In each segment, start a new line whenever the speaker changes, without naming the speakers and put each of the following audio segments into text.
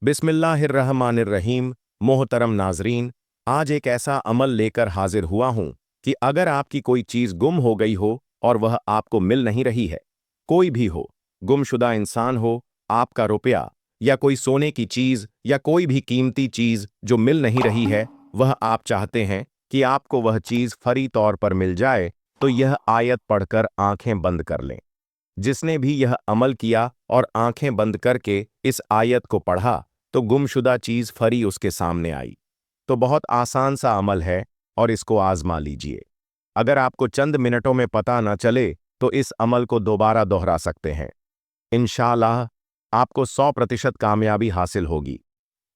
बिस्मिल्लाहिर्रहमानिर्रहीम। मोहतरम नाजरीन, आज एक ऐसा अमल लेकर हाजिर हुआ हूँ कि अगर आपकी कोई चीज़ गुम हो गई हो और वह आपको मिल नहीं रही है, कोई भी हो, गुमशुदा इंसान हो, आपका रुपया या कोई सोने की चीज़ या कोई भी कीमती चीज़ जो मिल नहीं रही है, वह आप चाहते हैं कि आपको वह चीज़ फौरी तौर पर मिल जाए, तो यह आयत पढ़कर आंखें बंद कर लें। जिसने भी यह अमल किया और आंखें बंद करके इस आयत को पढ़ा, तो गुमशुदा चीज फरी उसके सामने आई। तो बहुत आसान सा अमल है और इसको आजमा लीजिए। अगर आपको चंद मिनटों में पता न चले तो इस अमल को दोबारा दोहरा सकते हैं। इंशाअल्लाह आपको 100% कामयाबी हासिल होगी,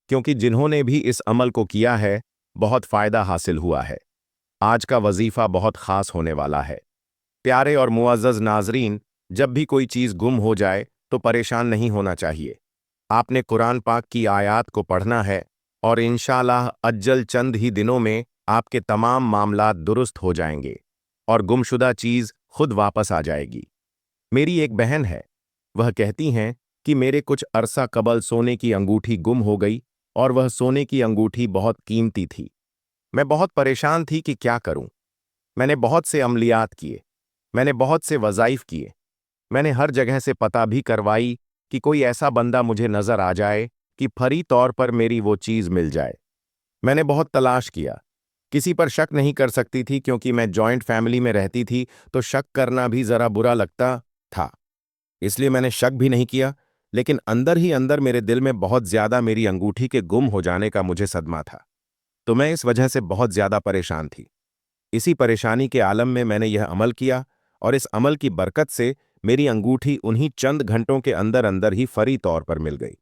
क्योंकि जिन्होंने भी इस अमल को किया है बहुत फायदा हासिल हुआ है। आज का वजीफा बहुत खास होने वाला है। प्यारे और मुअज़्ज़ज़ नाज़रीन, जब भी कोई चीज़ गुम हो जाए तो परेशान नहीं होना चाहिए। आपने कुरान पाक की आयत को पढ़ना है और इंशाअल्लाह अज्जल चंद ही दिनों में आपके तमाम मामलात दुरुस्त हो जाएंगे और गुमशुदा चीज़ खुद वापस आ जाएगी। मेरी एक बहन है, वह कहती हैं कि मेरे कुछ अरसा कबल सोने की अंगूठी गुम हो गई और वह सोने की अंगूठी बहुत कीमती थी। मैं बहुत परेशान थी कि क्या करूं। मैंने बहुत से अमलियात किए, मैंने बहुत से वज़ाइफ किए, मैंने हर जगह से पता भी करवाई कि कोई ऐसा बंदा मुझे नजर आ जाए कि फौरी तौर पर मेरी वो चीज मिल जाए। मैंने बहुत तलाश किया, किसी पर शक नहीं कर सकती थी क्योंकि मैं जॉइंट फैमिली में रहती थी, तो शक करना भी जरा बुरा लगता था। इसलिए मैंने शक भी नहीं किया, लेकिन अंदर ही अंदर मेरे दिल में बहुत ज्यादा मेरी अंगूठी के गुम हो जाने का मुझे सदमा था। तो मैं इस वजह से बहुत ज्यादा परेशान थी। इसी परेशानी के आलम में मैंने यह अमल किया और इस अमल की बरकत से मेरी अंगूठी उन्हीं चंद घंटों के अंदर अंदर ही फौरी तौर पर मिल गई।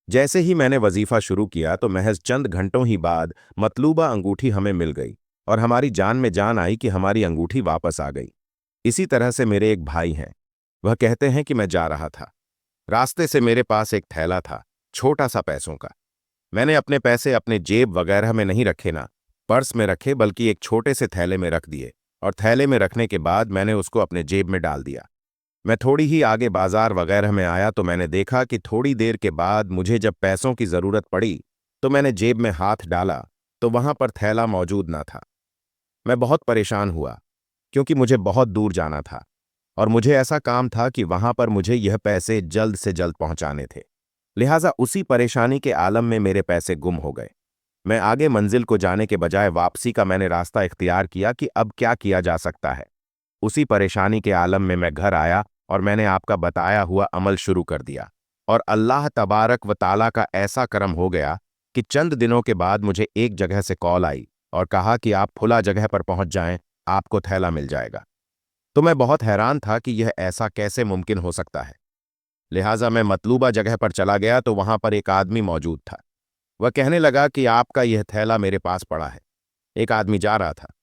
जैसे ही मैंने वजीफा शुरू किया तो महज चंद घंटों ही बाद मतलूबा अंगूठी हमें मिल गई और हमारी जान में जान आई कि हमारी अंगूठी वापस आ गई। इसी तरह से मेरे एक भाई हैं, वह कहते हैं कि मैं जा रहा था, रास्ते से मेरे पास एक थैला था, छोटा सा पैसों का। मैंने अपने पैसे अपने जेब वगैरह में नहीं रखे, ना पर्स में रखे, बल्कि एक छोटे से थैले में रख दिए और थैले में रखने के बाद मैंने उसको अपने जेब में डाल दिया। मैं थोड़ी ही आगे बाजार वगैरह में आया तो मैंने देखा कि थोड़ी देर के बाद मुझे जब पैसों की जरूरत पड़ी तो मैंने जेब में हाथ डाला तो वहां पर थैला मौजूद ना था। मैं बहुत परेशान हुआ क्योंकि मुझे बहुत दूर जाना था और मुझे ऐसा काम था कि वहां पर मुझे यह पैसे जल्द से जल्द पहुंचाने थे। लिहाजा उसी परेशानी के आलम में मेरे पैसे गुम हो गए। मैं आगे मंजिल को जाने के बजाय वापसी का मैंने रास्ता इख्तियार किया कि अब क्या किया जा सकता है। उसी परेशानी के आलम में मैं घर आया और मैंने आपका बताया हुआ अमल शुरू कर दिया और अल्लाह तबारक व ताला का ऐसा करम हो गया कि चंद दिनों के बाद मुझे एक जगह से कॉल आई और कहा कि आप फुला जगह पर पहुंच जाएं, आपको थैला मिल जाएगा। तो मैं बहुत हैरान था कि यह ऐसा कैसे मुमकिन हो सकता है। लिहाजा मैं मतलूबा जगह पर चला गया तो वहां पर एक आदमी मौजूद था। वह कहने लगा कि आपका यह थैला मेरे पास पड़ा है। एक आदमी जा रहा था,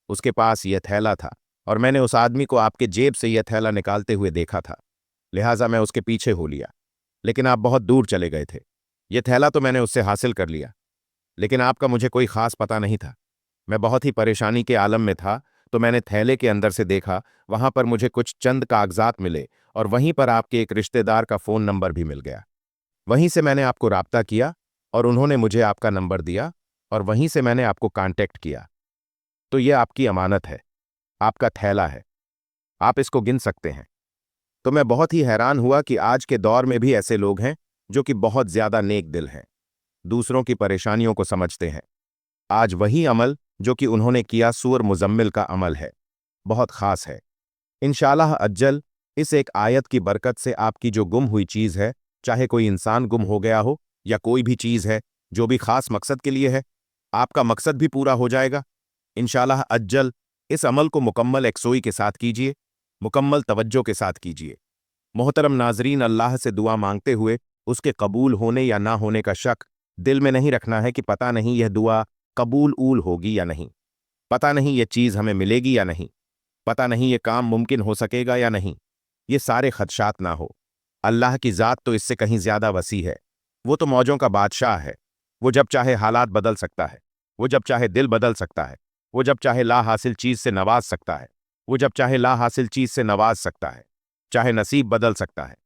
उसके पास यह थैला था और मैंने उस आदमी को आपके जेब से यह थैला निकालते हुए देखा था। लिहाजा मैं उसके पीछे हो लिया, लेकिन आप बहुत दूर चले गए थे। यह थैला तो मैंने उससे हासिल कर लिया, लेकिन आपका मुझे कोई खास पता नहीं था। मैं बहुत ही परेशानी के आलम में था, तो मैंने थैले के अंदर से देखा, वहां पर मुझे कुछ चंद कागजात मिले और वहीं पर आपके एक रिश्तेदार का फोन नंबर भी मिल गया। वहीं से मैंने आपको राब्ता किया और उन्होंने मुझे आपका नंबर दिया और वहीं से मैंने आपको कांटेक्ट किया। तो यह आपकी अमानत है, आपका थैला है, आप इसको गिन सकते हैं। तो मैं बहुत ही हैरान हुआ कि आज के दौर में भी ऐसे लोग हैं जो कि बहुत ज्यादा नेक दिल हैं, दूसरों की परेशानियों को समझते हैं। आज वही अमल जो कि उन्होंने किया सूर मुजम्मिल का अमल है, बहुत खास है। इंशाअल्लाह अज्जल इस एक आयत की बरकत से आपकी जो गुम हुई चीज है, चाहे कोई इंसान गुम हो गया हो या कोई भी चीज है जो भी खास मकसद के लिए है, आपका मकसद भी पूरा हो जाएगा। इंशाअल्लाह अज्जल इस अमल को मुकम्मल यकसोई के साथ कीजिए, मुकम्मल तवज्जो के साथ कीजिए। मोहतरम नाजरीन, अल्लाह से दुआ मांगते हुए उसके कबूल होने या ना होने का शक दिल में नहीं रखना है कि पता नहीं यह दुआ कबूल ऊल होगी या नहीं, पता नहीं यह चीज़ हमें मिलेगी या नहीं, पता नहीं यह काम मुमकिन हो सकेगा या नहीं। ये सारे खदशात ना हो। अल्लाह की ज़ात तो इससे कहीं ज़्यादा वसी है। वो तो मौजों का बादशाह है। वो जब चाहे हालात बदल सकता है, वो जब चाहे दिल बदल सकता है, वो जब चाहे ला हासिल चीज़ से नवाज सकता है, वो जब चाहे ला हासिल चीज़ से नवाज सकता है, चाहे नसीब बदल सकता है।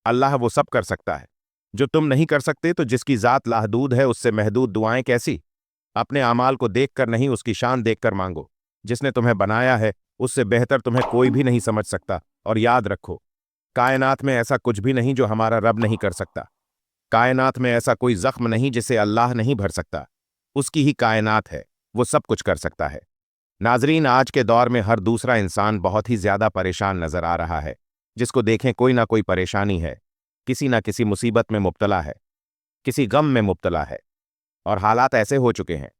अल्लाह वो सब कर सकता है। जो तुम नहीं कर सकते तो जिसकी ज़ात लाहदूद है उससे महदूद दुआएं कैसी? अपने अमाल को देखकर नहीं उसकी शान देखकर मांगो। जिसने तुम्हें बनाया है उससे बेहतर तुम्हें कोई भी नहीं समझ सकता। और याद रखो, कायनात में ऐसा कुछ भी नहीं जो हमारा रब नहीं कर सकता। कायनात में ऐसा कोई जख्म नहीं जिसे अल्लाह नहीं भर सकता। उसकी ही कायनात है, वो सब कुछ कर सकता है। नाजरीन, आज के दौर में हर दूसरा इंसान बहुत ही ज्यादा परेशान नजर आ रहा है। जिसको देखें कोई ना कोई परेशानी है, किसी ना किसी मुसीबत में मुब्तला है, किसी गम में मुब्तला है। और हालात ऐसे हो चुके हैं,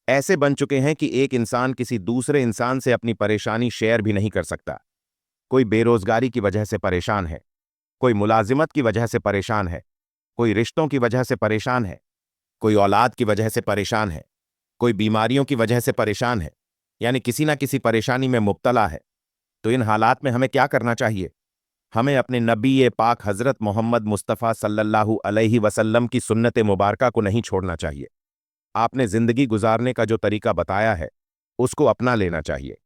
ऐसे बन चुके हैं कि एक इंसान किसी दूसरे इंसान से अपनी परेशानी शेयर भी नहीं कर सकता। कोई बेरोजगारी की वजह से परेशान है, कोई मुलाजिमत की वजह से परेशान है, कोई रिश्तों की वजह से परेशान है, कोई औलाद की वजह से परेशान है, कोई बीमारियों की वजह से परेशान है, यानी किसी ना किसी परेशानी में मुब्तला है। तो इन हालात में हमें क्या करना चाहिए? हमें अपने नबी पाक हज़रत मोहम्मद मुस्तफ़ा सल्लल्लाहु अलैहि वसल्लम की सुन्नत मुबारका को नहीं छोड़ना चाहिए। आपने ज़िंदगी गुजारने का जो तरीका बताया है उसको अपना लेना चाहिए।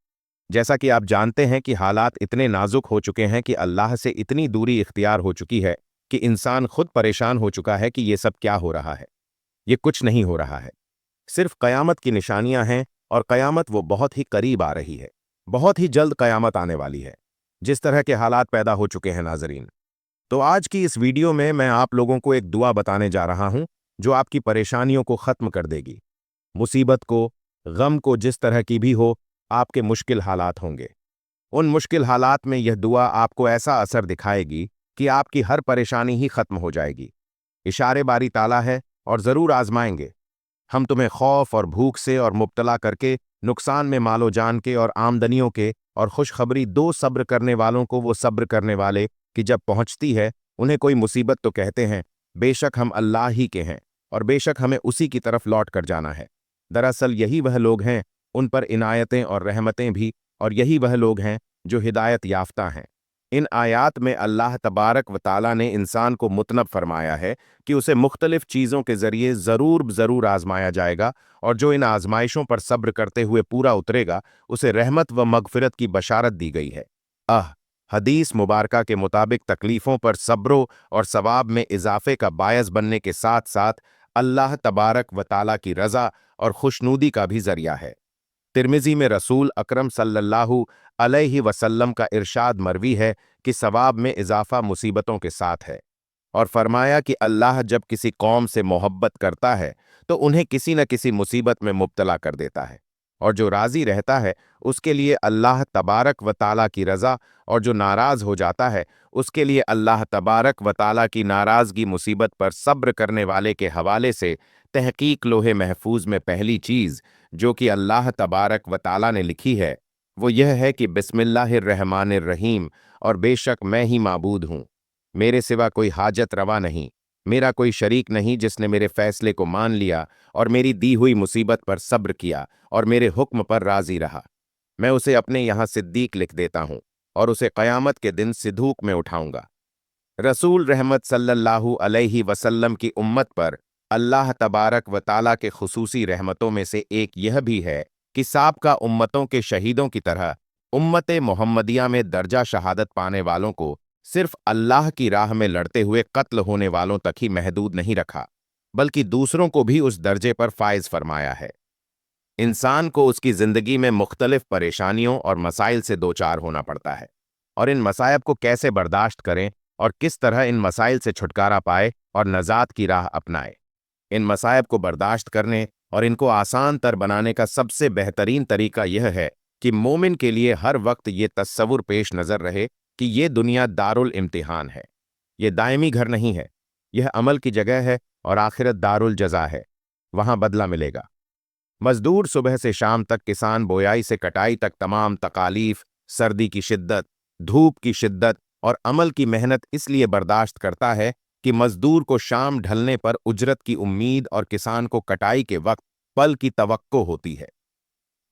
जैसा कि आप जानते हैं कि हालात इतने नाजुक हो चुके हैं कि अल्लाह से इतनी दूरी इख्तियार हो चुकी है कि इंसान खुद परेशान हो चुका है कि ये सब क्या हो रहा है। ये कुछ नहीं हो रहा है, सिर्फ क़यामत की निशानियां हैं। और क़यामत वो बहुत ही करीब आ रही है, बहुत ही जल्द क़यामत आने वाली है। जिस तरह के हालात पैदा हो चुके हैं नाजरीन, तो आज की इस वीडियो में मैं आप लोगों को एक दुआ बताने जा रहा हूं जो आपकी परेशानियों को ख़त्म कर देगी। मुसीबत को, गम को, जिस तरह की भी हो, आपके मुश्किल हालात होंगे, उन मुश्किल हालात में यह दुआ आपको ऐसा असर दिखाएगी कि आपकी हर परेशानी ही ख़त्म हो जाएगी। इशारे बारी ताला है और ज़रूर आजमाएंगे। हम तुम्हें खौफ और भूख से और मुब्तला करके, नुकसान में मालो जान के और आमदनियों के, और खुशखबरी दो सब्र करने वालों को वो सब्र करने वाले कि जब पहुंचती है उन्हें कोई मुसीबत तो कहते हैं बेशक हम अल्लाह ही के हैं और बेशक हमें उसी की तरफ लौट कर जाना है। दरअसल यही वह लोग हैं उन पर इनायतें और रहमतें भी, और यही वह लोग हैं जो हिदायत याफ्ता हैं। इन आयात में अल्लाह तबारक व ताला ने इंसान को मुतलब फरमाया है कि उसे मुख्तलिफ चीज़ों के ज़रिए ज़रूर आजमाया जाएगा, और जो इन आजमाइशों पर सब्र करते हुए पूरा उतरेगा उसे रहमत व मगफिरत की बशारत दी गई है। हदीस मुबारका के मुताबिक तकलीफ़ों पर सब्रो और सवाब में इजाफे का बायस बनने के साथ साथ अल्लाह तबारक व ताला की रज़ा और खुशनूदी का भी ज़रिया है। तिर्मिज़ी में रसूल अकरम सल्लल्लाहु अलैहि वसल्लम का इरशाद मरवी है कि सवाब में इजाफा मुसीबतों के साथ है, और फरमाया कि अल्लाह जब किसी कौम से मोहब्बत करता है तो उन्हें किसी न किसी मुसीबत में मुब्तला कर देता है, और जो राज़ी रहता है उसके लिए अल्लाह तबारक व ताला की रज़ा, और जो नाराज़ हो जाता है उसके लिए अल्लाह तबारक व ताला की नाराज़गी मुसीबत पर सब्र करने वाले के हवाले से तहकीक लोहे महफूज में पहली चीज़ जो कि अल्लाह तबारक व ताला ने लिखी है वो यह है कि बिस्मिल्लाहिर्रहमानिर्रहीम, और बेशक मैं ही माबूद हूँ, मेरे सिवा कोई हाजत रवा नहीं, मेरा कोई शरीक नहीं जिसने मेरे फैसले को मान लिया और मेरी दी हुई मुसीबत पर सब्र किया और मेरे हुक्म पर राजी रहा। मैं उसे अपने यहाँ सिद्दीक लिख देता हूँ और उसे क़यामत के दिन सिद्धूक में उठाऊंगा। रसूल रहमत सल्लल्लाहु अलैहि वसल्लम की उम्मत पर अल्लाह तबारक व ताला के खुसूसी रहमतों में से एक यह भी है कि साबका उम्मतों के शहीदों की तरह उम्मत मोहम्मदिया में दर्जा शहादत पाने वालों को सिर्फ अल्लाह की राह में लड़ते हुए कत्ल होने वालों तक ही महदूद नहीं रखा, बल्कि दूसरों को भी उस दर्जे पर फायज फरमाया है। इंसान को उसकी ज़िंदगी में मुख्तलिफ परेशानियों और मसाइल से दो चार होना पड़ता है, और इन मसायब को कैसे बर्दाश्त करें और किस तरह इन मसाइल से छुटकारा पाए और नजात की राह अपनाए। इन मसायब को बर्दाश्त करने और इनको आसान तर बनाने का सबसे बेहतरीन तरीका यह है कि मोमिन के लिए हर वक्त ये तस्सवुर पेश नज़र रहे कि ये दुनिया दारुल इम्तिहान है, ये दायमी घर नहीं है, यह अमल की जगह है और आखिरत दारुल जज़ा है, वहां बदला मिलेगा। मजदूर सुबह से शाम तक, किसान बोयाई से कटाई तक तमाम तकालीफ, सर्दी की शिद्दत, धूप की शिद्दत और अमल की मेहनत इसलिए बर्दाश्त करता है कि मजदूर को शाम ढलने पर उजरत की उम्मीद और किसान को कटाई के वक्त पल की तवक्को होती है।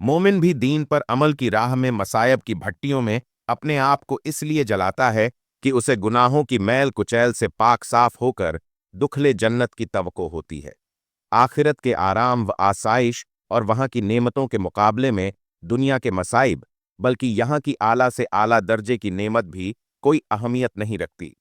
मोमिन भी दीन पर अमल की राह में मसायब की भट्टियों में अपने आप को इसलिए जलाता है कि उसे गुनाहों की मैल कुचैल से पाक साफ होकर दुखले जन्नत की तवक्को होती है। आखिरत के आराम व आसाइश और वहां की नेमतों के मुकाबले में दुनिया के मसाइब, बल्कि यहाँ की आला से आला दर्जे की नेमत भी कोई अहमियत नहीं रखती।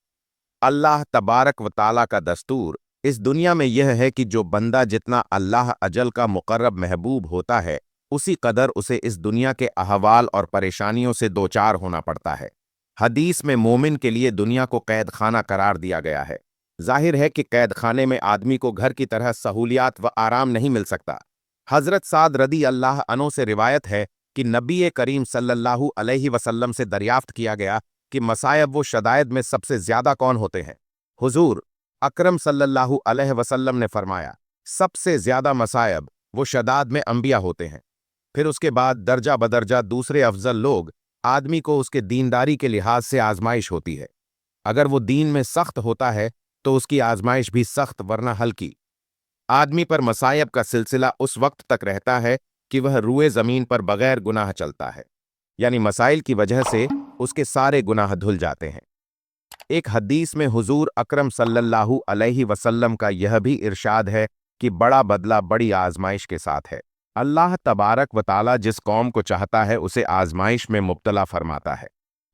अल्लाह तबारक व ताला का दस्तूर इस दुनिया में यह है कि जो बंदा जितना अल्लाह अजल का मुकर्रब महबूब होता है, उसी कदर उसे इस दुनिया के अहवाल और परेशानियों से दो चार होना पड़ता है। हदीस में मोमिन के लिए दुनिया को कैद खाना करार दिया गया है। जाहिर है कि कैद खाने में आदमी को घर की तरह सहूलियात व आराम नहीं मिल सकता। हजरत साद रदी अल्लाह अन्हु से रिवायत है कि नबी करीम सल्लल्लाहु अलैहि वसल्लम से दरियाफ्त किया गया कि मसायब व शदायद में सबसे ज्यादा कौन होते हैं। हुजूर अकरम सल्लल्लाहु अलैहि वसल्लम ने फरमाया, सबसे ज्यादा मसायब वो शदाद में अंबिया होते हैं। फिर उसके बाद दर्जा बदर्जा दूसरे अफजल लोग आदमी को उसके दीनदारी के लिहाज से आजमाइश होती है। अगर वो दीन में सख्त होता है तो उसकी आजमाइश भी सख्त वरना हल्की। आदमी पर मसायब का सिलसिला उस वक्त तक रहता है कि वह रूए जमीन पर बगैर गुनाह चलता है, यानी मसाइल की वजह से उसके सारे गुनाह धुल जाते हैं। एक हदीस में हुजूर अकरम सल्लल्लाहु अलैहि वसल्लम का यह भी इरशाद है कि बड़ा बदला बड़ी आजमाइश के साथ है। अल्लाह तबारक व ताला जिस कौम को चाहता है उसे आजमाइश में मुब्तला फरमाता है।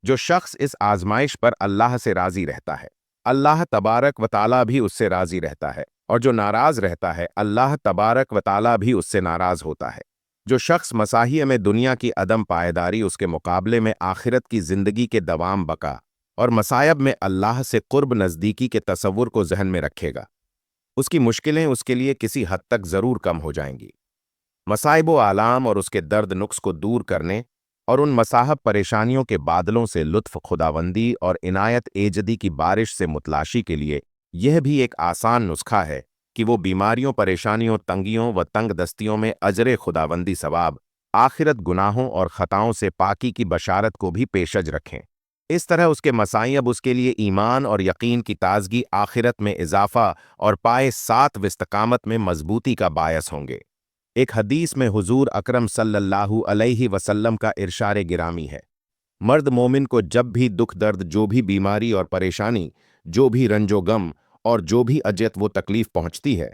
जो शख्स इस आजमाइश पर अल्लाह से राजी रहता है, अल्लाह तबारक व ताला भी उससे राजी रहता है, और जो नाराज रहता है, अल्लाह तबारक व ताला भी उससे नाराज होता है। जो शख्स मसाहिय में दुनिया की अदम पायदारी, उसके मुकाबले में आखिरत की जिंदगी के दवाम बका और मसायब में अल्लाह से कुर्ब नज़दीकी के तसव्वुर को जहन में रखेगा, उसकी मुश्किलें उसके लिए किसी हद तक ज़रूर कम हो जाएंगी। मसाइब व आलाम और उसके दर्द नुक्स को दूर करने और उन मसाहब परेशानियों के बादलों से लुत्फ खुदावंदी और इनायत एजदी की बारिश से मुतलाशी के लिए यह भी एक आसान नुस्खा है कि वो बीमारियों, परेशानियों, तंगियों व तंग दस्तियों में अजर खुदावंदी सवाब, आखिरत गुनाहों और ख़ताओं से पाकी की बशारत को भी पेशज रखें। इस तरह उसके मसाइब उसके लिए ईमान और यकीन की ताजगी, आखिरत में इजाफा और पाए सात व इस्तकामत में मजबूती का बायस होंगे। एक हदीस में हुजूर अकरम सल्लल्लाहु अलैहि वसल्लम का इरशाद गिरामी है, मर्द मोमिन को जब भी दुख दर्द, जो भी बीमारी और परेशानी, जो भी रंजो गम और जो भी अजियत वो तकलीफ पहुंचती है,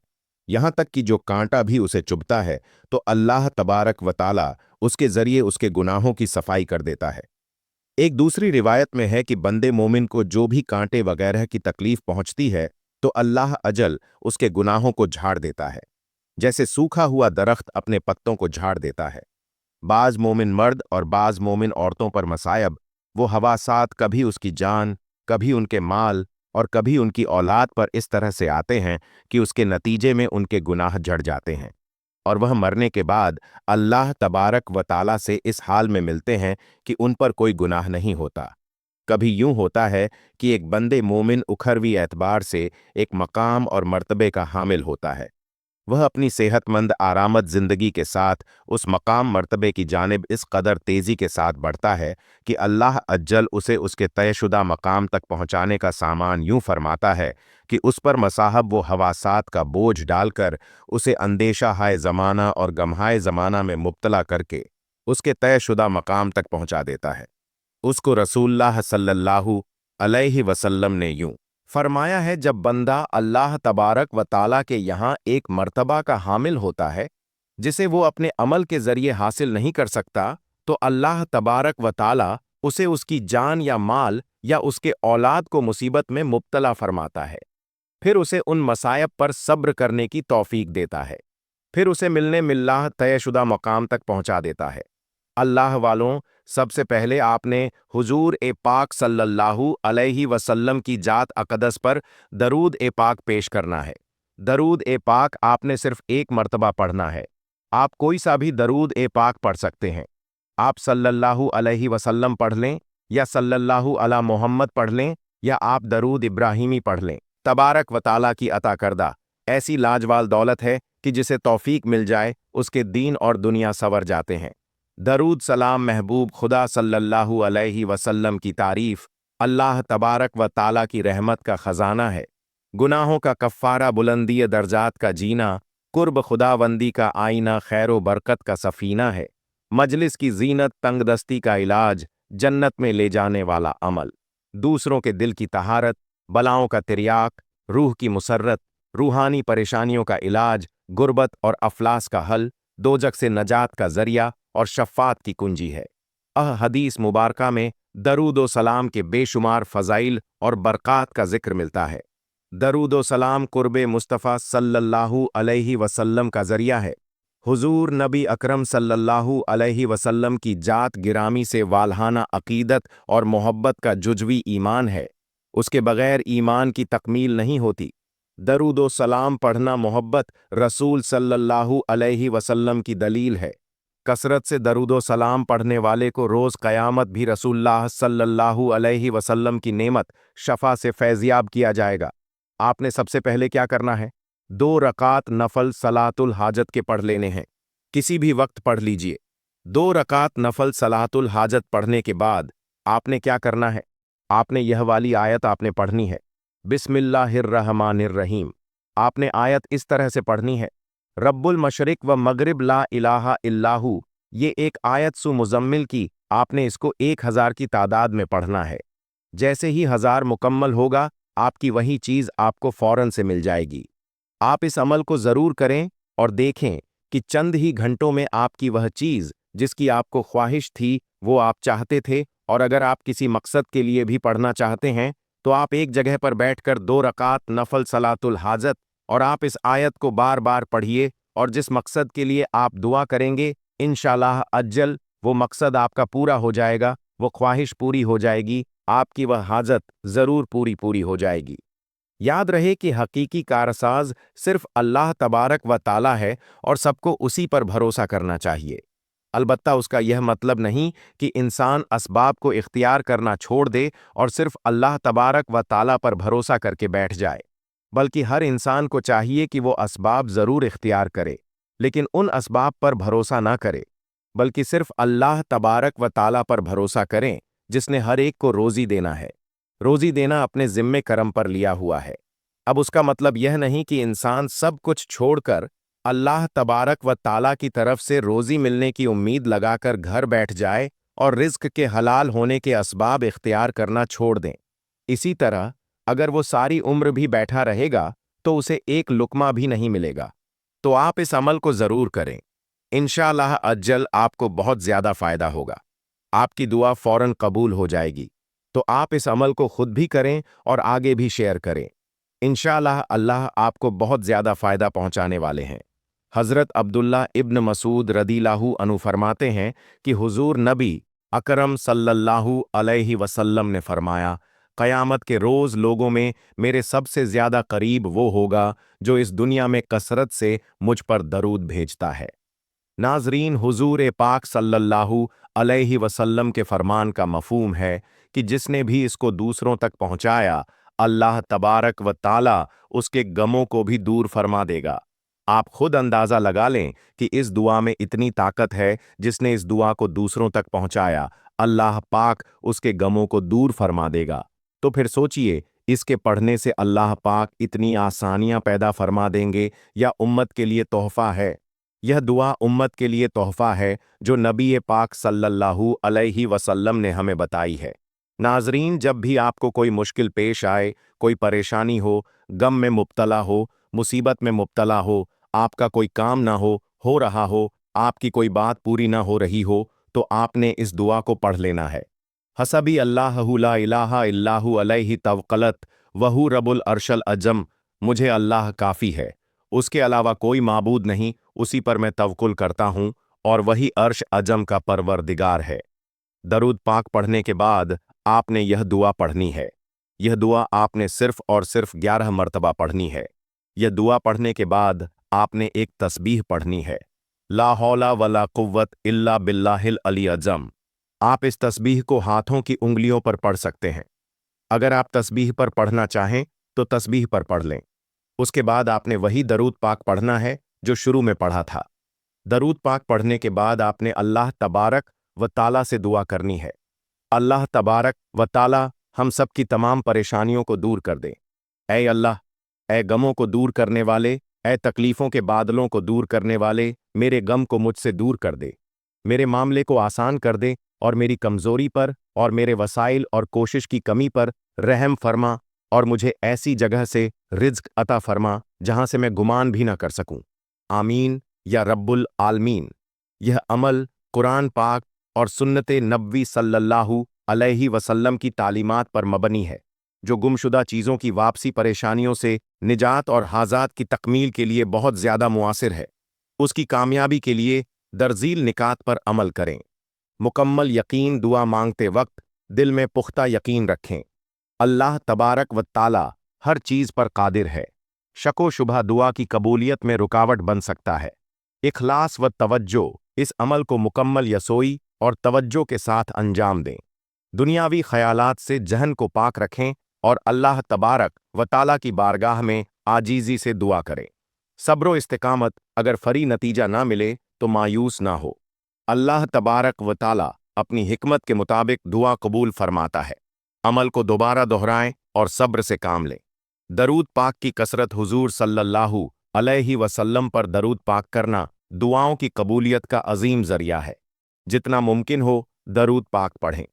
यहाँ तक कि जो कांटा भी उसे चुभता है, तो अल्लाह तबारक व ताला उसके जरिए उसके गुनाहों की सफाई कर देता है। एक दूसरी रिवायत में है कि बंदे मोमिन को जो भी कांटे वगैरह की तकलीफ पहुंचती है, तो अल्लाह अजल उसके गुनाहों को झाड़ देता है, जैसे सूखा हुआ दरख्त अपने पत्तों को झाड़ देता है। बाज मोमिन मर्द और बाज मोमिन औरतों पर मसायब, वो हवासात कभी उसकी जान, कभी उनके माल और कभी उनकी औलाद पर इस तरह से आते हैं कि उसके नतीजे में उनके गुनाह झड़ जाते हैं और वह मरने के बाद अल्लाह तबारक व ताला से इस हाल में मिलते हैं कि उन पर कोई गुनाह नहीं होता। कभी यूं होता है कि एक बंदे मोमिन उखरवी एतबार से एक मकाम और मर्तबे का हामिल होता है, वह अपनी सेहतमंद आरामद जिंदगी के साथ उस मकाम मर्तबे की जानिब इस कदर तेजी के साथ बढ़ता है कि अल्लाह अज्जल उसे उसके तयशुदा मकाम तक पहुंचाने का सामान यूं फरमाता है कि उस पर मसाहब वो हवासात का बोझ डालकर उसे अंदेशा हाय ज़माना और गमहाय ज़माना में मुब्तला करके उसके तयशुदा मकाम तक पहुंचा देता है। उसको रसूलुल्लाह सल्लल्लाहु अलैहि वसल्लम ने यूं फरमाया है, जब बंदा अल्लाह तबारक व ताला के यहाँ एक मर्तबा का हामिल होता है जिसे वो अपने अमल के जरिए हासिल नहीं कर सकता, तो अल्लाह तबारक व ताला उसे उसकी जान या माल या उसके औलाद को मुसीबत में मुब्तला फरमाता है। फिर उसे उन मसायब पर सब्र करने की तौफीक देता है, फिर उसे मिलने मिल्लाह तयशुदा मकाम तक पहुंचा देता है। अल्लाह वालों, सबसे पहले आपने हुजूर ए पाक सल्लल्लाहु अलैहि वसल्लम की जात अक़दस पर दरूद ए पाक पेश करना है। दरूद ए पाक आपने सिर्फ एक मर्तबा पढ़ना है। आप कोई सा भी दरूद ए पाक पढ़ सकते हैं। आप सल्लल्लाहु अलैहि वसल्लम पढ़ लें या सल्लल्लाहु अला मोहम्मद पढ़ लें या आप दरूद इब्राहिमी पढ़ लें। तबारक व ताला की अता करदा ऐसी लाजवाल दौलत है कि जिसे तौफीक मिल जाए उसके दीन और दुनिया सवर जाते हैं। दरूद सलाम महबूब खुदा सल्लल्लाहु अलैहि वसल्लम की तारीफ अल्लाह तबारक व ताला की रहमत का खजाना है, गुनाहों का कफ़ारा, बुलंदी दर्जात का जीना, कुर्ब खुदावंदी का आईना, खैर व बरकत का सफ़ीना है, मजलिस की जीनत, तंगदस्ती का इलाज, जन्नत में ले जाने वाला अमल, दूसरों के दिल की तहारत, बलाओं का तिर्याक, रूह की मुसर्रत, रूहानी परेशानियों का इलाज, गुर्बत और अफलास का हल, दोजक से नजात का जरिया और शफ़ात की कुंजी है। हदीस मुबारका में दरूद व सलाम के बेशुमार फ़ज़ाइल और बरक़ात का ज़िक्र मिलता है। दरूद व सलाम क़ुर्ब मुस्तफ़ा सल्लल्लाहु अलैहि वसल्लम का ज़रिया है। हुज़ूर नबी अकरम सल्लल्लाहु अलैहि वसल्लम की जात गिरामी से वालहाना अक़ीदत और मोहब्बत का जुज़वी ईमान है। उसके बग़ैर ईमान की तकमील नहीं होती। दरूद व सलाम पढ़ना मोहब्बत रसूल सल्लल्लाहु अलैहि वसल्लम की दलील है। कसरत से दरूद व सलाम पढ़ने वाले को रोज़ क़यामत भी रसूलुल्लाह सल्लल्लाहु अलैहि वसल्लम की नेमत शफ़ा से फैज़याब किया जाएगा। आपने सबसे पहले क्या करना है? 2 रकात नफल सलातुल हाजत के पढ़ लेने हैं। किसी भी वक्त पढ़ लीजिए। 2 रकात नफल सलातुल हाजत पढ़ने के बाद आपने क्या करना है? आपने यह वाली आयत आपने पढ़नी है, बिस्मिल्लाहिर्रहमानिर्रहीम। आपने आयत इस तरह से पढ़नी है, रब्बुल मशरिक व मगरिब ला इलाहा इल्लाहु। ये एक आयत सु मुज़म्मिल की आपने इसको 1000 की तादाद में पढ़ना है। जैसे ही 1000 मुकम्मल होगा, आपकी वही चीज़ आपको फ़ौरन से मिल जाएगी। आप इस अमल को ज़रूर करें और देखें कि चंद ही घंटों में आपकी वह चीज़ जिसकी आपको ख्वाहिश थी, वो आप चाहते थे, और अगर आप किसी मकसद के लिए भी पढ़ना चाहते हैं, तो आप एक जगह पर बैठकर 2 रकात नफल सलातुल हाजत और आप इस आयत को बार बार पढ़िए, और जिस मकसद के लिए आप दुआ करेंगे, इंशाअल्लाह अज्जल वो मकसद आपका पूरा हो जाएगा, वो ख्वाहिश पूरी हो जाएगी, आपकी वह हाजत ज़रूर पूरी हो जाएगी। याद रहे कि हकीकी कारसाज सिर्फ अल्लाह तबारक व ताला है और सबको उसी पर भरोसा करना चाहिए। अलबत्ता उसका यह मतलब नहीं कि इंसान असबाब को इख्तियार करना छोड़ दे और सिर्फ अल्लाह तबारक व ताला पर भरोसा करके बैठ जाए, बल्कि हर इंसान को चाहिए कि वो असबाब ज़रूर इख्तियार करे, लेकिन उन असबाब पर भरोसा ना करे, बल्कि सिर्फ अल्लाह तबारक व ताला पर भरोसा करें, जिसने हर एक को रोज़ी देना है। रोज़ी देना अपने ज़िम्मे करम पर लिया हुआ है। अब उसका मतलब यह नहीं कि इंसान सब कुछ छोड़कर अल्लाह तबारक व ताला की तरफ से रोज़ी मिलने की उम्मीद लगाकर घर बैठ जाए और रिज़्क के हलाल होने के असबाब इख्तियार करना छोड़ दें। इसी तरह अगर वो सारी उम्र भी बैठा रहेगा, तो उसे एक लुक़मा भी नहीं मिलेगा। तो आप इस अमल को ज़रूर करें। इंशाअल्लाह अज्जल आपको बहुत ज़्यादा फ़ायदा होगा। आपकी दुआ फ़ौरन कबूल हो जाएगी। तो आप इस अमल को खुद भी करें और आगे भी शेयर करें। इंशाअल्लाह अल्लाह आपको बहुत ज़्यादा फ़ायदा पहुंचाने वाले हैं। हज़रत अब्दुल्ला इब्न मसूद रदिल्लाहु अन्हु फरमाते हैं कि हुज़ूर नबी अकरम सल्लल्लाहु अलैहि वसल्लम ने फरमाया, क़यामत के रोज़ लोगों में मेरे सबसे ज़्यादा करीब वो होगा जो इस दुनिया में कसरत से मुझ पर दरूद भेजता है। नाज़रीन, हुज़ूर पाक सल्लल्लाहु अलैहि वसल्लम के फरमान का मफ़हूम है कि जिसने भी इसको दूसरों तक पहुँचाया, अल्लाह तबारक व ताला उसके गमों को भी दूर फरमा देगा। आप खुद अंदाज़ा लगा लें कि इस दुआ में इतनी ताकत है, जिसने इस दुआ को दूसरों तक पहुँचाया, अल्लाह पाक उसके गमों को दूर फरमा देगा। तो फिर सोचिए, इसके पढ़ने से अल्लाह पाक इतनी आसानियाँ पैदा फरमा देंगे या उम्मत के लिए तोहफ़ा है। यह दुआ उम्मत के लिए तोहफ़ा है जो नबी पाक सल्लल्लाहु अलैहि वसल्लम ने हमें बताई है। नाज़रीन, जब भी आपको कोई मुश्किल पेश आए, कोई परेशानी गम में मुब्तला हो, मुसीबत में मुब्तला हो, आपका कोई काम ना हो रहा हो, आपकी कोई बात पूरी ना हो रही हो, तो आपने इस दुआ को पढ़ लेना है। हसबी अल्लाहु ला इलाहा इल्लाहु अलैहि तवक्कलत वहु रब्बुल अर्शल अजम। मुझे अल्लाह काफ़ी है, उसके अलावा कोई माबूद नहीं, उसी पर मैं तवक्कुल करता हूँ, और वही अर्श अजम का परवरदिगार है। दरूद पाक पढ़ने के बाद आपने यह दुआ पढ़नी है। यह दुआ आपने सिर्फ और सिर्फ 11 मरतबा पढ़नी है। यह दुआ पढ़ने के बाद आपने एक तस्बीह पढ़नी है, ला हौला वला कुव्वत इल्ला बिल्लाहिल अली अज़म। आप इस तस्बीह को हाथों की उंगलियों पर पढ़ सकते हैं। अगर आप तस्बीह पर पढ़ना चाहें तो तस्बीह पर पढ़ लें। उसके बाद आपने वही दरूद पाक पढ़ना है जो शुरू में पढ़ा था। दरूद पाक पढ़ने के बाद आपने अल्लाह तबारक व ताला से दुआ करनी है, अल्लाह तबारक व ताला हम सब की तमाम परेशानियों को दूर कर दे। ऐ अल्लाह, ऐ गमों को दूर करने वाले, ऐ तकलीफ़ों के बादलों को दूर करने वाले, मेरे गम को मुझसे दूर कर दे, मेरे मामले को आसान कर दे, और मेरी कमज़ोरी पर और मेरे वसाइल और कोशिश की कमी पर रहम फरमा, और मुझे ऐसी जगह से रिज़्क अता फरमा जहाँ से मैं गुमान भी ना कर सकूं। आमीन या रब्बुल आलमीन। यह अमल कुरान पाक और सुन्नते नबवी सल्लल्लाहु अलैहि वसल्लम की तालीमात पर मबनी है, जो गुमशुदा चीज़ों की वापसी, परेशानियों से निजात और हाजात की तकमील के लिए बहुत ज़्यादा मुआसिर है। उसकी कामयाबी के लिए दरजील निकात पर अमल करें। मुकम्मल यकीन, दुआ मांगते वक्त दिल में पुख्ता यकीन रखें। अल्लाह तबारक व ताला हर चीज़ पर कादिर है। शको शुबह दुआ की कबूलियत में रुकावट बन सकता है। इखलास व तवज्जो, इस अमल को मुकम्मल यसोई और तवज्जो के साथ अंजाम दें। दुनियावी ख्यालात से जहन को पाक रखें और अल्लाह तबारक व ताला की बारगाह में आजीज़ी से दुआ करें। सब्र इस्तिकामत, अगर फरी नतीजा ना मिले तो मायूस ना हो। अल्लाह तबारक व ताला अपनी हिकमत के मुताबिक दुआ कबूल फरमाता है। अमल को दोबारा दोहराएं और सब्र से काम लें। दरूद पाक की कसरत, हुजूर सल्लल्लाहु अलैहि वसल्लम पर दरूद पाक करना दुआओं की कबूलियत का अजीम जरिया है। जितना मुमकिन हो दरूद पाक पढ़ें,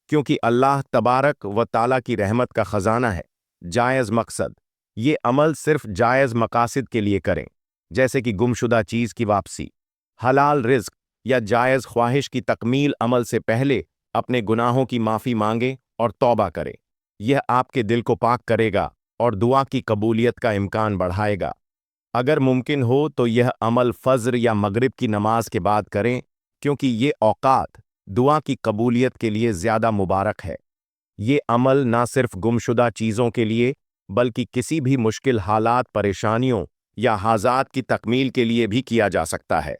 क्योंकि अल्लाह तबारक व ताला की रहमत का खजाना है। जायज़ मकसद, ये अमल सिर्फ जायज़ मकासद के लिए करें, जैसे कि गुमशुदा चीज़ की वापसी, हलाल रिज्क या जायज़ ख्वाहिश की तकमील। अमल से पहले अपने गुनाहों की माफ़ी मांगें और तौबा करें। यह आपके दिल को पाक करेगा और दुआ की कबूलियत का इम्कान बढ़ाएगा। अगर मुमकिन हो तो यह अमल फ़ज्र या मगरिब की नमाज के बाद करें, क्योंकि ये औक़ात दुआ की कबूलियत के लिए ज़्यादा मुबारक है। ये अमल ना सिर्फ गुमशुदा चीज़ों के लिए, बल्कि किसी भी मुश्किल हालात, परेशानियों या हाजात की तकमील के लिए भी किया जा सकता है।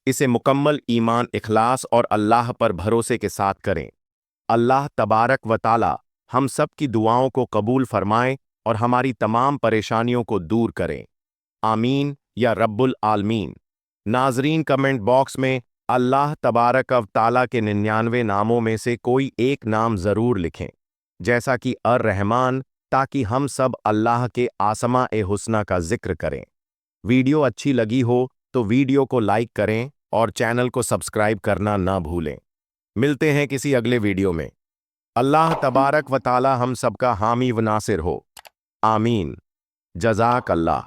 इसे मुकम्मल ईमान, इखलास और अल्लाह पर भरोसे के साथ करें। अल्लाह तबारक व ताला हम सब की दुआओं को कबूल फरमाएं और हमारी तमाम परेशानियों को दूर करें। आमीन या रब्बुल आलमीन। नाजरीन, कमेंट बॉक्स में अल्लाह तबारक व ताला के 99 नामों में से कोई एक नाम ज़रूर लिखें, जैसा कि अर रहमान, ताकि हम सब अल्लाह के आसमा ए हुस्ना का जिक्र करें। वीडियो अच्छी लगी हो तो वीडियो को लाइक करें और चैनल को सब्सक्राइब करना ना भूलें। मिलते हैं किसी अगले वीडियो में। अल्लाह तबारक व ताला हम सबका हामी व नासिर हो। आमीन। जज़ाक अल्लाह।